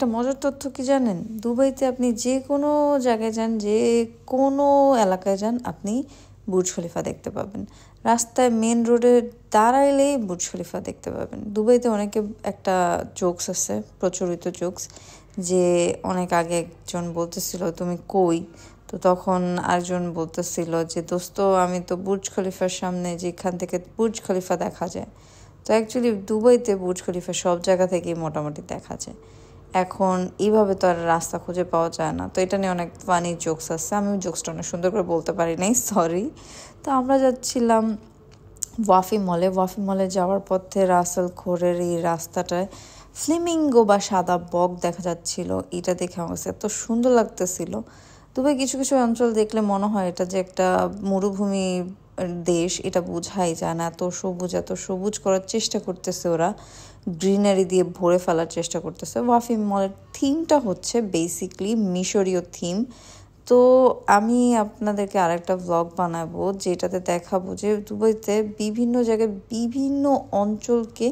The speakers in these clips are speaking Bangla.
একটা মজার তথ্য কি জানেন? দুবাইতে আপনি যে কোনো জায়গায় যান, যে কোনো এলাকায় যান, আপনি বুর্জ খলিফা দেখতে পাবেন। রাস্তায় মেন রোডে দাঁড়াইলেই বুর্জ খলিফা দেখতে পাবেন। দুবাইতে অনেকে একটা জোকস আছে, প্রচলিত জোকস, যে অনেক আগে একজন বলতেছিল তুমি কই, তো তখন আরেকজন বলতেছিল যে দোস্ত আমি তো বুর্জ খলিফার সামনে, যেখান থেকে বুর্জ খলিফা দেখা যায়। তো অ্যাকচুয়ালি দুবাইতে বুর্জ খলিফা সব জায়গা থেকেই মোটামুটি দেখা যায়। এখন এইভাবে তো আর রাস্তা খুঁজে পাওয়া যায় না, তো এটা নিয়ে অনেক ফানি জোকস আছে। আমি জোকসটা অনেক সুন্দর করে বলতে পারি নাই, সরি। তো আমরা যাচ্ছিলাম ওয়াফি মলে যাওয়ার পথে রাসেল খোরের এই রাস্তাটায় ফ্লেমিঙ্গো বা সাদা বক দেখা যাচ্ছিল। এটা দেখে আমার কাছে এত সুন্দর লাগতেছিল। দুবাই কিছু কিছু অঞ্চল দেখলে মনে হয় এটা যে একটা মরুভূমি দেশ, এটা বোঝাই যায় না। এত সবুজ করার চেষ্টা করতেছে ওরা, গ্রিনারি দিয়ে ভরে ফেলার চেষ্টা করতেছে। ওয়াফি মলের থিমটা হচ্ছে বেসিকলি মিশরীয় থিম। তো আমি আপনাদেরকে আরেকটা ব্লগ বানাবো যেটাতে দেখাবো যে দুবাইতে বিভিন্ন জায়গায় বিভিন্ন অঞ্চলকে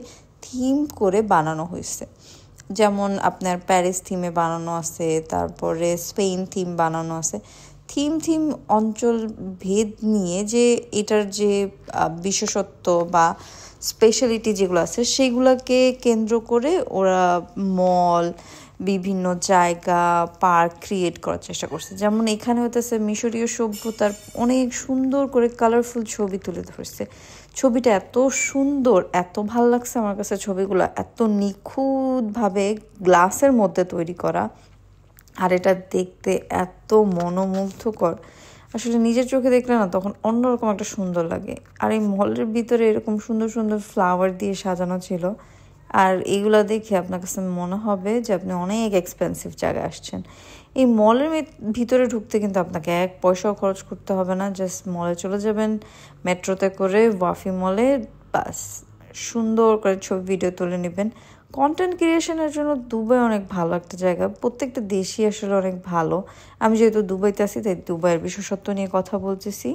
থিম করে বানানো হয়েছে। যেমন আপনার প্যারিস থিমে বানানো আছে, তারপরে স্পেন থিম বানানো আছে। থিম অঞ্চল ভেদ নিয়ে যে এটার যে বিশেষত্ব বা স্পেশালিটি যেগুলো আছে সেগুলোকে কেন্দ্র করে ওরা মল, বিভিন্ন জায়গা, পার্ক ক্রিয়েট করার চেষ্টা করছে। যেমন এখানে হইতেছে মিশরীয় সভ্যতার অনেক সুন্দর করে কালারফুল ছবি তুলে ধরছে। ছবিটা এত সুন্দর, এত ভাল লাগছে আমার কাছে। ছবিগুলো এত নিখুঁতভাবে গ্লাসের মধ্যে তৈরি করা, আর এটা দেখতে এত মনোমুগ্ধকর। আসলে নিজের চোখে দেখলে না তখন অন্যরকম একটা সুন্দর লাগে। আর এই মলের ভিতরে এরকম সুন্দর সুন্দর ফ্লাওয়ার দিয়ে সাজানো ছিল, আর এইগুলা দেখে আপনার কাছে মনে হবে যে আপনি অনেক এক্সপেন্সিভ জায়গায় আসছেন। এই মলের ভিতরে ঢুকতে কিন্তু আপনাকে এক পয়সাও খরচ করতে হবে না। জাস্ট মলে চলে যাবেন মেট্রোতে করে, ওয়াফি মলে, বাস সুন্দর করে ছবি ভিডিও তুলে নেবেন। কন্টেন্ট ক্রিয়েশনের জন্য দুবাই অনেক ভালো একটা জায়গা। প্রত্যেকটা দেশই আসলে অনেক ভালো। আমি যেহেতু দুবাইতে আছি তাই দুবাইয়ের বিশেষত্ব নিয়ে কথা বলতেছি।